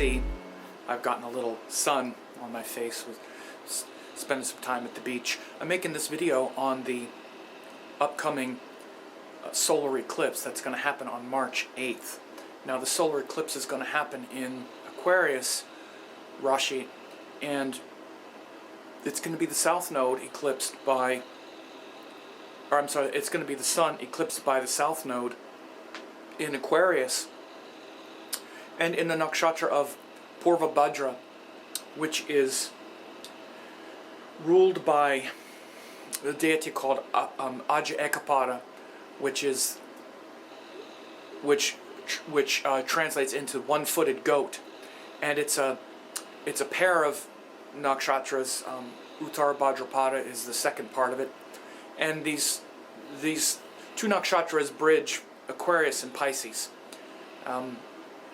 see, I've gotten a little sun on my face with spending some time at the beach. I'm making this video on the upcoming solar eclipse that's going to happen on March 8th. Now the solar eclipse is going to happen in Aquarius Rashi, and it's going to be the south node eclipsed by, or I'm sorry, it's going to be the sun eclipsed by the south node in Aquarius, and in the nakshatra of Purva Bhadra, which is ruled by the deity called Aja which translates into one-footed goat, and it's a pair of nakshatras. Uttara Bhadrapada is the second part of it, and these two nakshatras bridge Aquarius and Pisces.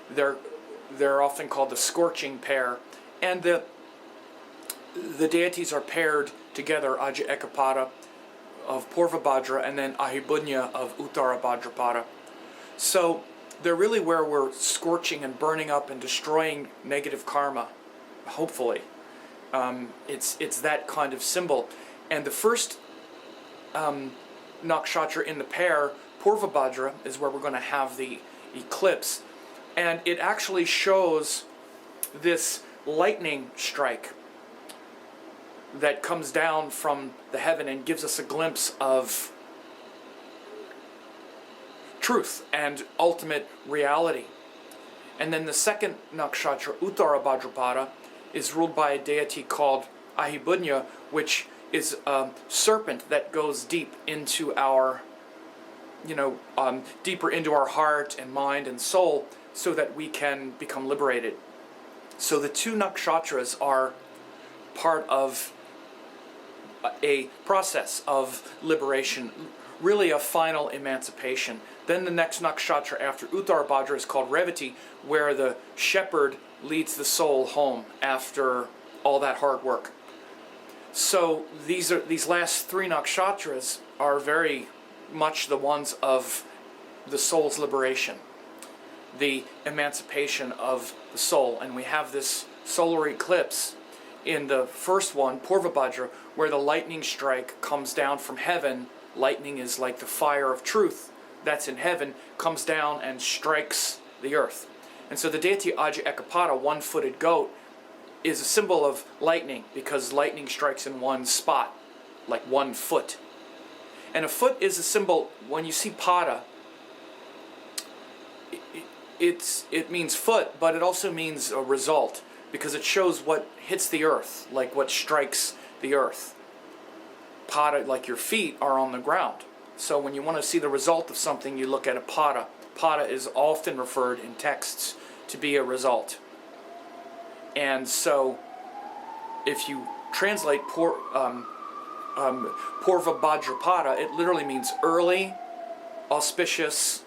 They're often called the scorching pair, and the deities are paired together, Aja Ekapada of Purva Bhadra and then Ahibunya of Uttara Bhadrapada. So they're really where we're scorching and burning up and destroying negative karma, hopefully. It's that kind of symbol. And the first nakshatra in the pair, Purva Bhadra, is where we're going to have the eclipse. And it actually shows this lightning strike that comes down from the heaven and gives us a glimpse of truth and ultimate reality. And then the second nakshatra, Uttara Bhadrapada, is ruled by a deity called Ahibunya, which is a serpent that goes deep into our, deeper into our heart and mind and soul, so that we can become liberated. So the two nakshatras are part of a process of liberation, really a final emancipation. Then the next nakshatra after Uttara Bhadra is called Revati, where the shepherd leads the soul home after all that hard work. So these last three nakshatras are very much the ones of the soul's liberation, the emancipation of the soul. And we have this solar eclipse in the first one, Purva Bhadra, where the lightning strike comes down from heaven. Lightning is like the fire of truth that's in heaven, comes down and strikes the earth. And so the deity Aja Ekapada, one-footed goat, is a symbol of lightning, because lightning strikes in one spot, like 1 foot. And a foot is a symbol, when you see pada, it means foot, but it also means a result, because it shows what hits the earth, like what strikes the earth. Pada, like your feet, are on the ground. So when you want to see the result of something, you look at a pada. Pada is often referred in texts to be a result. And so if you translate Purva Bhadrapada, it literally means early, auspicious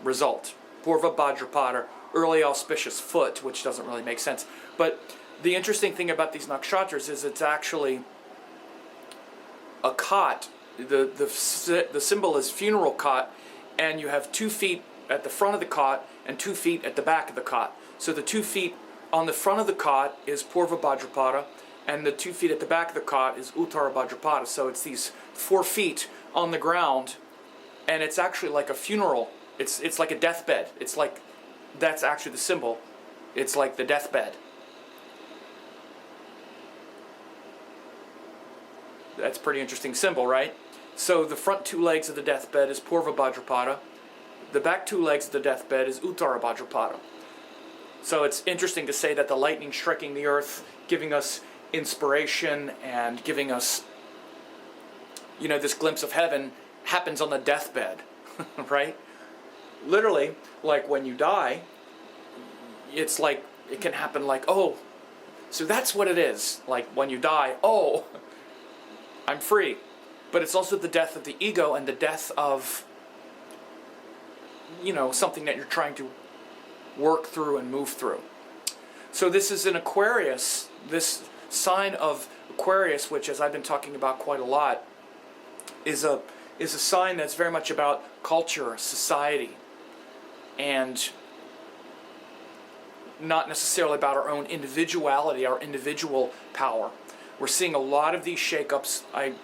result. Purva Bhadrapada, early auspicious foot, which doesn't really make sense. But the interesting thing about these nakshatras is it's actually a cot. The symbol is funeral cot, and you have 2 feet at the front of the cot and 2 feet at the back of the cot. So the 2 feet on the front of the cot is Purva Bhadrapada, and the 2 feet at the back of the cot is Uttara Bhadrapada. So it's these 4 feet on the ground, and it's actually like a funeral. It's like a deathbed. It's like, that's actually the symbol. It's like the deathbed. That's a pretty interesting symbol, right? So the front 2 legs of the deathbed is Purva Bhadrapada. The back 2 legs of the deathbed is Uttara Bhadrapada. So it's interesting to say that the lightning striking the earth, giving us inspiration and giving us, this glimpse of heaven, happens on the deathbed, right? Literally, like when you die, it's like, it can happen like, oh, so that's what it is. Like when you die, oh, I'm free. But it's also the death of the ego and the death of, something that you're trying to work through and move through. So this is in Aquarius, this sign of Aquarius, which, as I've been talking about quite a lot, is a sign that's very much about culture, society, and not necessarily about our own individuality, our individual power. We're seeing a lot of these shakeups. I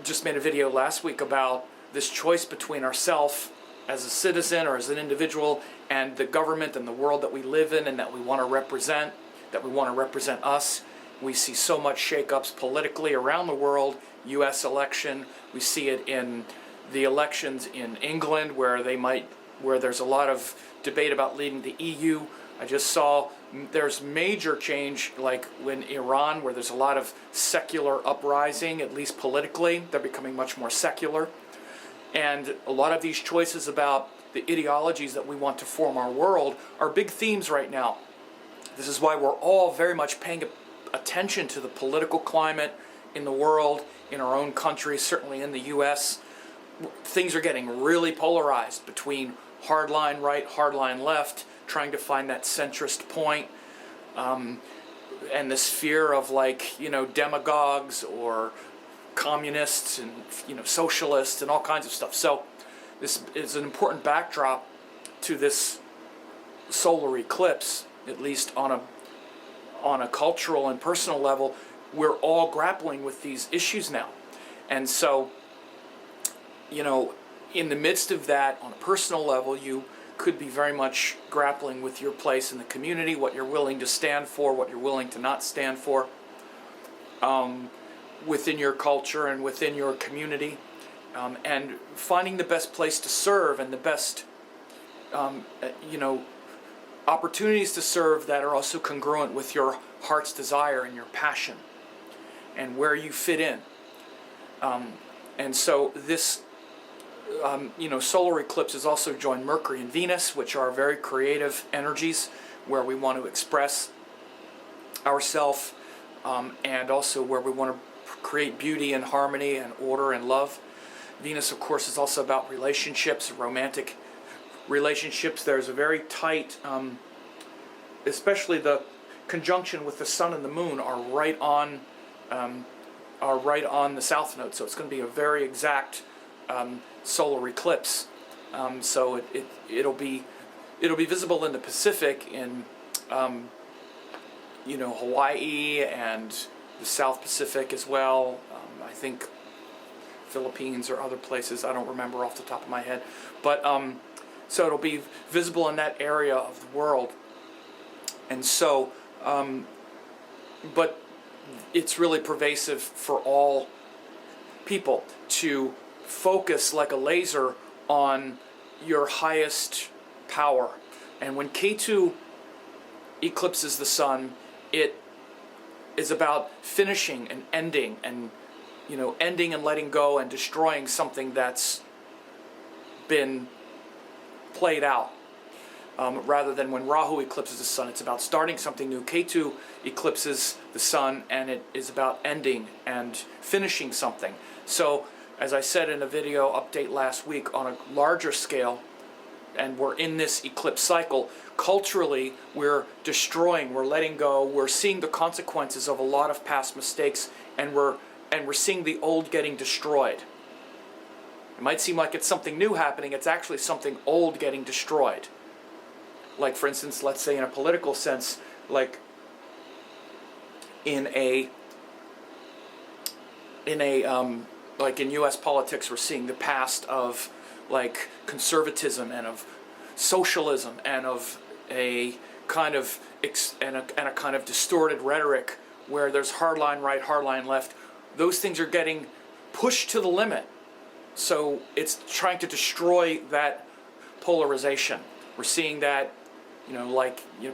just made a video last week about this choice between ourselves as a citizen or as an individual and the government and the world that we live in and that we want to represent, us. We see so much shakeups politically around the world. U.S. election, we see it in the elections in England where there's a lot of debate about leaving the EU. I just saw there's major change, like when Iran, where there's a lot of secular uprising, at least politically. They're becoming much more secular. And a lot of these choices about the ideologies that we want to form our world are big themes right now. This is why we're all very much paying attention to the political climate in the world, in our own country, certainly in the U.S. Things are getting really polarized between hardline right, hardline left, trying to find that centrist point, and this fear of demagogues or communists and socialists and all kinds of stuff. So this is an important backdrop to this solar eclipse, at least on a cultural and personal level. We're all grappling with these issues now. And so, in the midst of that, on a personal level, you could be very much grappling with your place in the community, what you're willing to stand for, what you're willing to not stand for, within your culture and within your community, and finding the best place to serve and the best, opportunities to serve that are also congruent with your heart's desire and your passion and where you fit in. And so this solar eclipse has also joined Mercury and Venus, which are very creative energies where we want to express ourselves, and also where we want to create beauty and harmony and order and love. Venus, of course, is also about relationships, romantic relationships. There's a very tight, especially the conjunction with the sun and the moon are right on the south node. So it's going to be a very exact solar eclipse. So it'll be visible in the Pacific, in Hawaii and the South Pacific as well. I think Philippines or other places. I don't remember off the top of my head, but so it'll be visible in that area of the world. And so, but it's really pervasive for all people to focus like a laser on your highest power. And when Ketu eclipses the sun, it is about finishing and ending and letting go and destroying something that's been played out. Rather than when Rahu eclipses the sun, it's about starting something new. Ketu eclipses the sun and it is about ending and finishing something. So, as I said in a video update last week, on a larger scale, and we're in this eclipse cycle, culturally we're destroying, we're letting go, we're seeing the consequences of a lot of past mistakes, and we're seeing the old getting destroyed. It might seem like it's something new happening, it's actually something old getting destroyed. Like, for instance, let's say in a political sense, like in U.S. politics, we're seeing the past of like conservatism and of socialism and of a kind of distorted rhetoric where there's hardline right, hardline left. Those things are getting pushed to the limit. So it's trying to destroy that polarization. We're seeing that,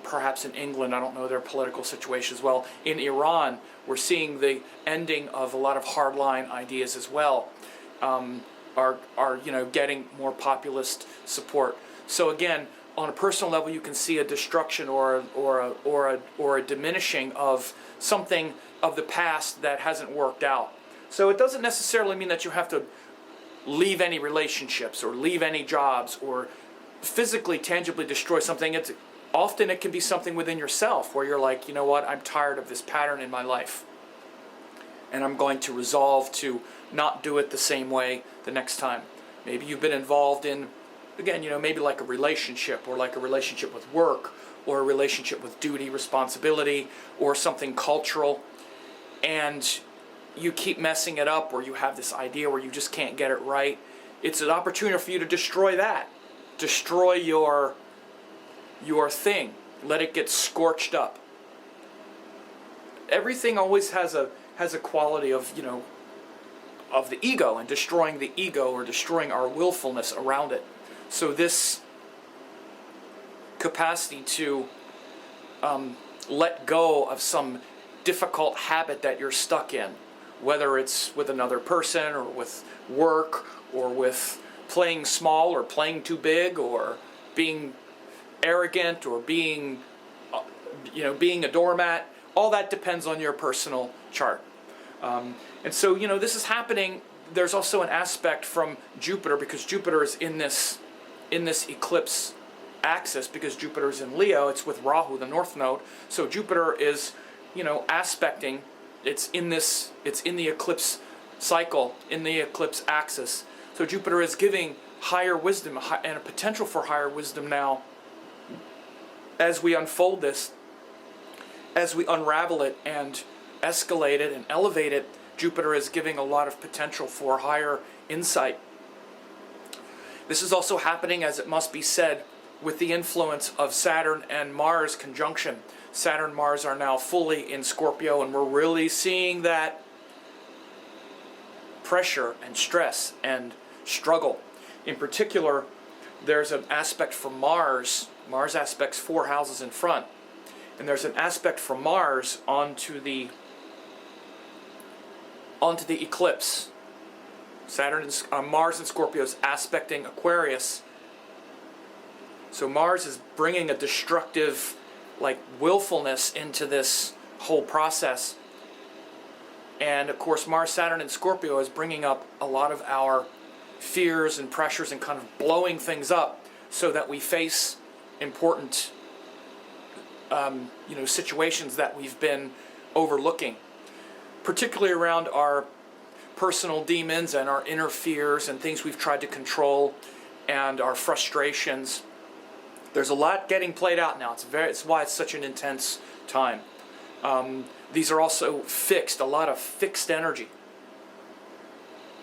perhaps in England, I don't know their political situation as well. In Iran, we're seeing the ending of a lot of hardline ideas as well. Are getting more populist support. So again, on a personal level, you can see a destruction or a diminishing of something of the past that hasn't worked out. So it doesn't necessarily mean that you have to leave any relationships or leave any jobs or physically, tangibly destroy something. Often it can be something within yourself where you're like, you know what, I'm tired of this pattern in my life, and I'm going to resolve to not do it the same way the next time. Maybe you've been involved in, again, maybe like a relationship or like a relationship with work or a relationship with duty, responsibility, or something cultural, and you keep messing it up, or you have this idea where you just can't get it right, it's an opportunity for you to destroy that. Destroy your thing. Let it get scorched up. Everything always has a quality of, of the ego, and destroying the ego or destroying our willfulness around it. So this capacity to let go of some difficult habit that you're stuck in, whether it's with another person or with work or with playing small or playing too big or being arrogant or being a doormat. All that depends on your personal chart. And so, this is happening. There's also an aspect from Jupiter, because Jupiter is in this eclipse axis, because Jupiter is in Leo. It's with Rahu, the north node. So Jupiter is, aspecting. It's in the eclipse cycle, in the eclipse axis. So Jupiter is giving higher wisdom and a potential for higher wisdom now as we unfold this, as we unravel it and escalate it and elevate it. Jupiter is giving a lot of potential for higher insight. This is also happening, as it must be said, with the influence of Saturn and Mars conjunction. Saturn and Mars are now fully in Scorpio, and we're really seeing that pressure and stress and struggle. In particular, there's an aspect from Mars. Mars aspects 4 houses in front. And there's an aspect from Mars onto the eclipse. Mars and Scorpio is aspecting Aquarius. So Mars is bringing a destructive, willfulness into this whole process. And of course, Mars, Saturn, and Scorpio is bringing up a lot of our fears and pressures and kind of blowing things up so that we face important situations that we've been overlooking, particularly around our personal demons and our inner fears and things we've tried to control and our frustrations. There's a lot getting played out now. It's why it's such an intense time. These are also fixed, a lot of fixed energy.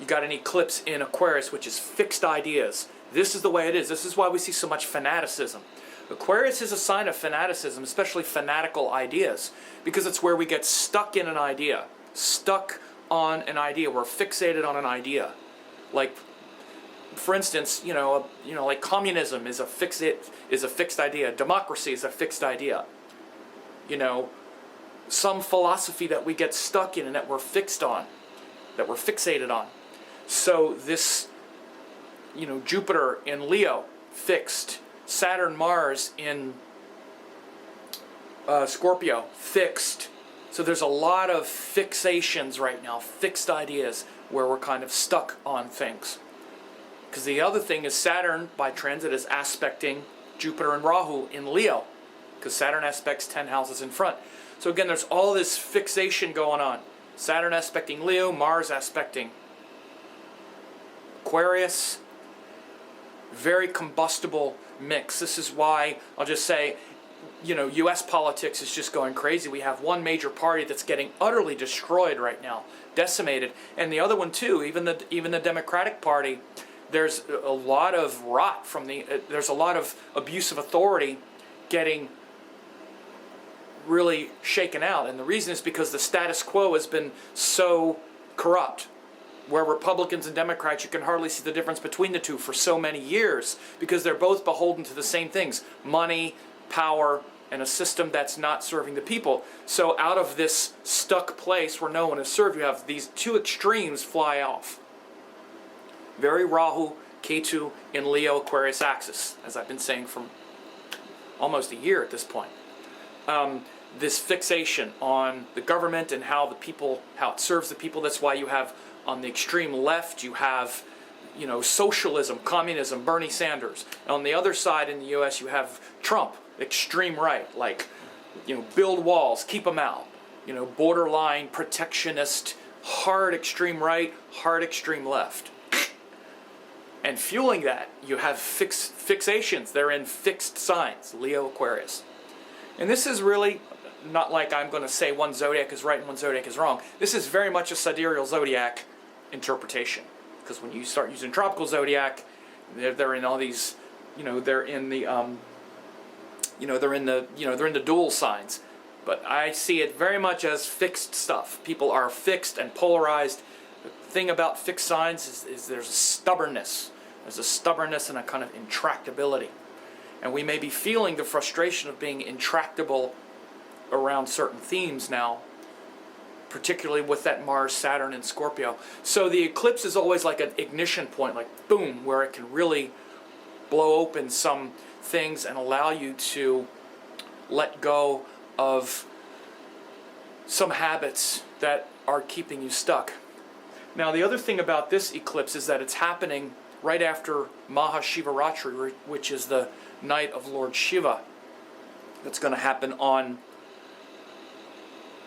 You got an eclipse in Aquarius, which is fixed ideas. This is the way it is. This is why we see so much fanaticism. Aquarius is a sign of fanaticism, especially fanatical ideas, because it's where we get stuck in an idea, stuck on an idea. We're fixated on an idea. Like, for instance, like communism is a fixed idea. Democracy is a fixed idea. Some philosophy that we get stuck in and that we're fixed on, that we're fixated on. So this, Jupiter in Leo, fixed. Saturn, Mars in Scorpio, fixed. So there's a lot of fixations right now, fixed ideas, where we're kind of stuck on things. Because the other thing is Saturn, by transit, is aspecting Jupiter and Rahu in Leo, because Saturn aspects 10 houses in front. So again, there's all this fixation going on. Saturn aspecting Leo, Mars aspecting Aquarius. Very combustible mix. This is why I'll just say, U.S. politics is just going crazy. We have one major party that's getting utterly destroyed right now, decimated, and the other one too. Even the Democratic Party, there's a lot of rot from there's a lot of abuse of authority getting really shaken out, and the reason is because the status quo has been so corrupt. Where Republicans and Democrats, you can hardly see the difference between the two for so many years, because they're both beholden to the same things: money, power, and a system that's not serving the people. So out of this stuck place where no one is served, you have these two extremes fly off. Very Rahu, Ketu in Leo Aquarius axis, as I've been saying for almost a year at this point. This fixation on the government and how it serves the people. That's why you have, on the extreme left, you have, socialism, communism, Bernie Sanders. And on the other side in the U.S., you have Trump, extreme right, build walls, keep them out. Borderline protectionist, hard extreme right, hard extreme left. And fueling that, you have fixations. They're in fixed signs, Leo, Aquarius. And this is really not like I'm going to say one zodiac is right and one zodiac is wrong. This is very much a sidereal zodiac interpretation. Because when you start using tropical zodiac, they're in all these, they're in the, they're in the dual signs. But I see it very much as fixed stuff. People are fixed and polarized. The thing about fixed signs is there's a stubbornness. There's a stubbornness and a kind of intractability. And we may be feeling the frustration of being intractable around certain themes now, particularly with that Mars, Saturn, and Scorpio. So the eclipse is always like an ignition point, like boom, where it can really blow open some things and allow you to let go of some habits that are keeping you stuck. Now, the other thing about this eclipse is that it's happening right after Mahashivaratri, which is the night of Lord Shiva. That's going to happen on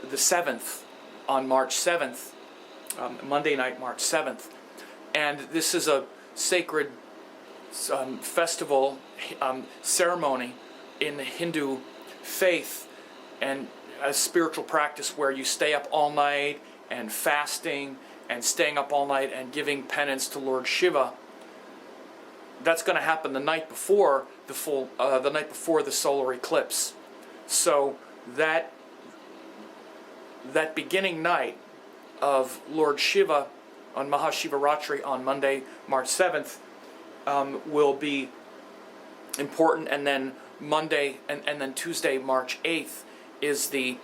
the 7th, on March 7th, Monday night, March 7th. And this is a sacred festival, ceremony in the Hindu faith, and a spiritual practice where you stay up all night and fasting and staying up all night and giving penance to Lord Shiva. That's going to happen the night before the solar eclipse. So that beginning night of Lord Shiva on Mahashivaratri on Monday, March 7th, will be important, and then Monday and then Tuesday, March 8th, is the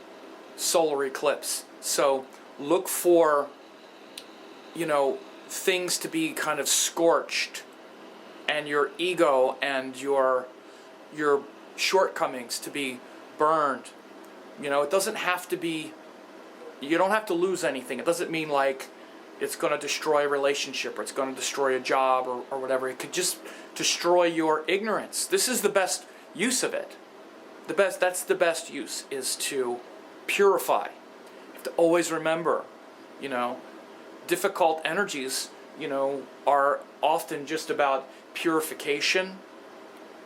solar eclipse. So look for, things to be kind of scorched, and your ego and your shortcomings to be burned. It doesn't have to be, you don't have to lose anything. It doesn't mean like it's going to destroy a relationship or it's going to destroy a job or whatever. It could just destroy your ignorance. This is the best use of it. That's the best use, is to purify. You have to always remember, difficult energies, are often just about purification,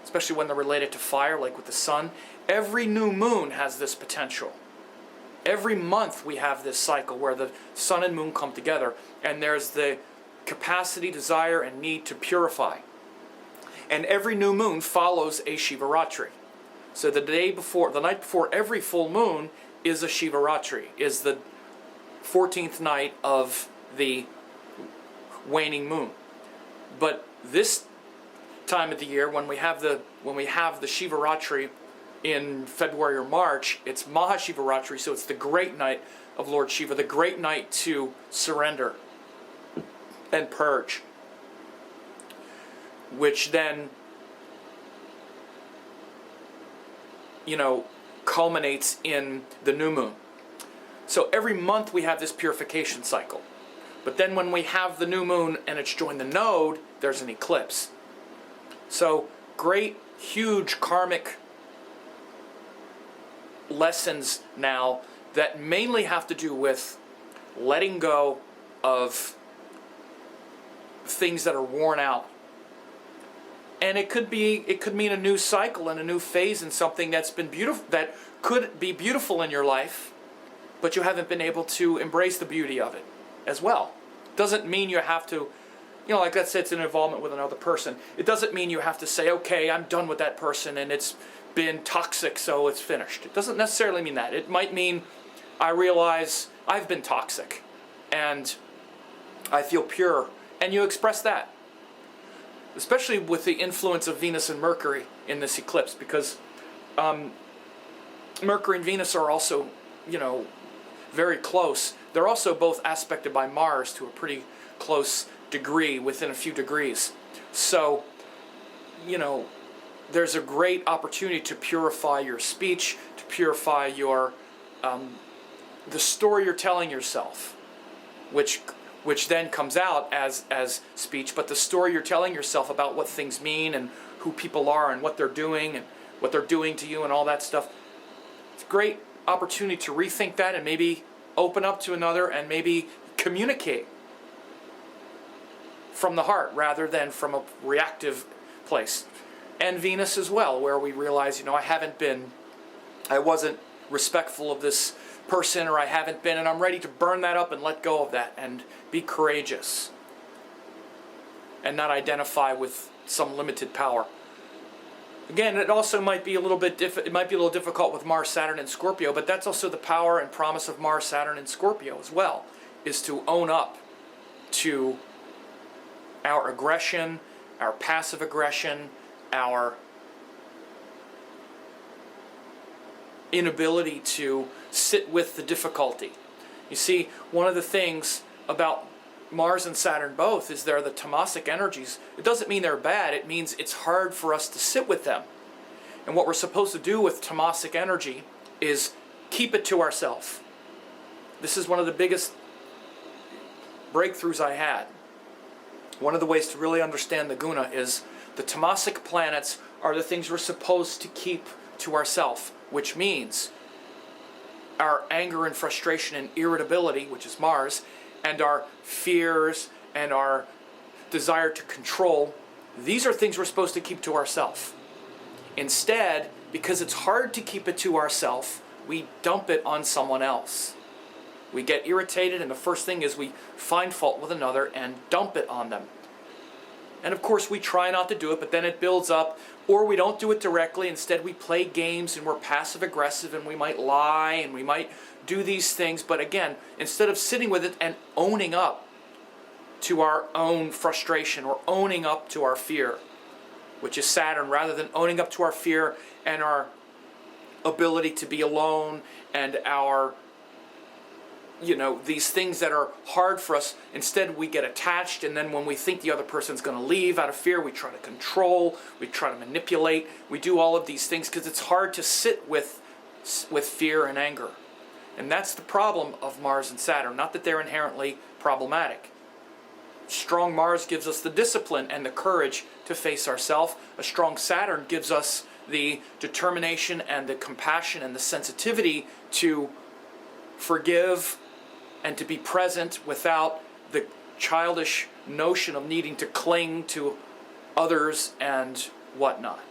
especially when they're related to fire, like with the sun. Every new moon has this potential. Every month we have this cycle where the sun and moon come together, and there's the capacity, desire, and need to purify. And every new moon follows a Shivaratri. So the night before every full moon is a Shivaratri, is the 14th night of the waning moon. But this time of the year, when we have the Shivaratri in February or March, it's Mahashivaratri, so it's the great night of Lord Shiva, the great night to surrender and purge, which then, culminates in the new moon. So every month we have this purification cycle. But then when we have the new moon and it's joined the node, there's an eclipse. So great, huge karmic lessons now that mainly have to do with letting go of things that are worn out. And it could mean a new cycle and a new phase in something that's been beautiful, that could be beautiful in your life, but you haven't been able to embrace the beauty of it as well. Doesn't mean you have to, like let's say it's an involvement with another person. It doesn't mean you have to say, okay, I'm done with that person and it's been toxic, so it's finished. It doesn't necessarily mean that. It might mean I realize I've been toxic and I feel pure, and you express that. Especially with the influence of Venus and Mercury in this eclipse, because Mercury and Venus are also, very close. They're also both aspected by Mars to a pretty close degree, within a few degrees. So, there's a great opportunity to purify your speech, to purify your the story you're telling yourself, which then comes out as speech, but the story you're telling yourself about what things mean and who people are and what they're doing to you and all that stuff. It's a great opportunity to rethink that and maybe open up to another and maybe communicate from the heart rather than from a reactive place. And Venus as well, where we realize, I haven't been I wasn't respectful of this person, or I haven't been, and I'm ready to burn that up and let go of that and be courageous and not identify with some limited power. Again, it also might be a little bit difficult with Mars, Saturn, and Scorpio, but that's also the power and promise of Mars, Saturn, and Scorpio as well, is to own up to our aggression, our passive aggression, our inability to sit with the difficulty. You see, one of the things about Mars and Saturn both is they're the tamasic energies. It doesn't mean they're bad, it means it's hard for us to sit with them. And what we're supposed to do with tamasic energy is keep it to ourselves. This is one of the biggest breakthroughs I had. One of the ways to really understand the guna is the tamasic planets are the things we're supposed to keep to ourselves, which means our anger and frustration and irritability, which is Mars, and our fears and our desire to control, these are things we're supposed to keep to ourselves. Instead, because it's hard to keep it to ourselves, we dump it on someone else. We get irritated, and the first thing is we find fault with another and dump it on them. And of course we try not to do it, but then it builds up, or we don't do it directly. Instead we play games and we're passive aggressive, and we might lie and we might do these things. But again, instead of sitting with it and owning up to our own frustration or owning up to our fear, which is Saturn, rather than owning up to our fear and our ability to be alone and our, these things that are hard for us, instead we get attached, and then when we think the other person's going to leave out of fear, we try to control, we try to manipulate, we do all of these things because it's hard to sit with fear and anger. And that's the problem of Mars and Saturn, not that they're inherently problematic. Strong Mars gives us the discipline and the courage to face ourselves. A strong Saturn gives us the determination and the compassion and the sensitivity to forgive and to be present without the childish notion of needing to cling to others and whatnot.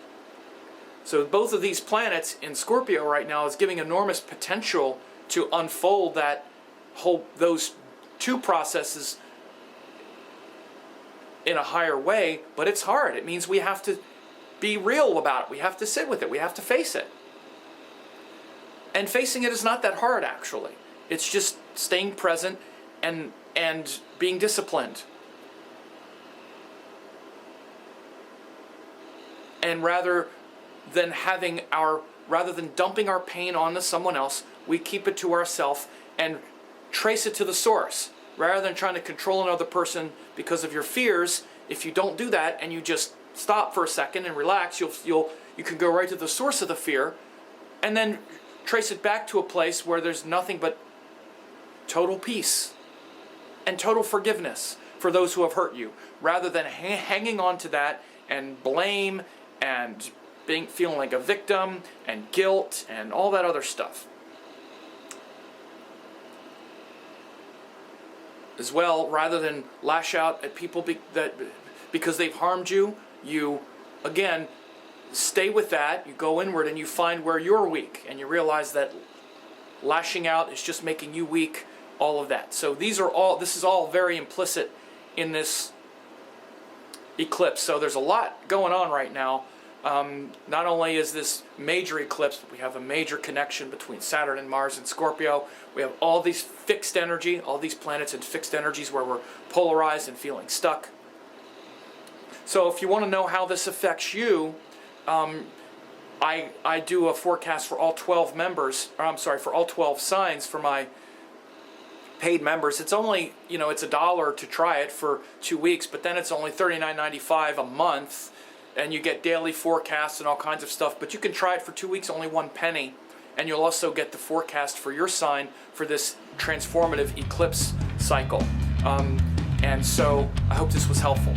So both of these planets in Scorpio right now is giving enormous potential to unfold those two processes in a higher way, but it's hard. It means we have to be real about it. We have to sit with it. We have to face it. And facing it is not that hard, actually. It's just staying present and being disciplined. And rather than dumping our pain onto someone else, we keep it to ourselves and trace it to the source. Rather than trying to control another person because of your fears, if you don't do that and you just stop for a second and relax, you can go right to the source of the fear and then trace it back to a place where there's nothing but total peace and total forgiveness for those who have hurt you, rather than hanging on to that and blame and feeling like a victim and guilt and all that other stuff. As well, rather than lash out at people because they've harmed you, you, again, stay with that, you go inward and you find where you're weak, and you realize that lashing out is just making you weak, all of that. So this is all very implicit in this eclipse. So there's a lot going on right now. Not only is this major eclipse, but we have a major connection between Saturn and Mars and Scorpio. We have all these fixed energy, all these planets in fixed energies where we're polarized and feeling stuck. So if you want to know how this affects you, I do a forecast for all 12 members, for all 12 signs for my paid members. It's only, it's $1 to try it for 2 weeks, but then it's only $39.95 a month. And you get daily forecasts and all kinds of stuff. But you can try it for 2 weeks, only 1 penny. And you'll also get the forecast for your sign for this transformative eclipse cycle. And so I hope this was helpful.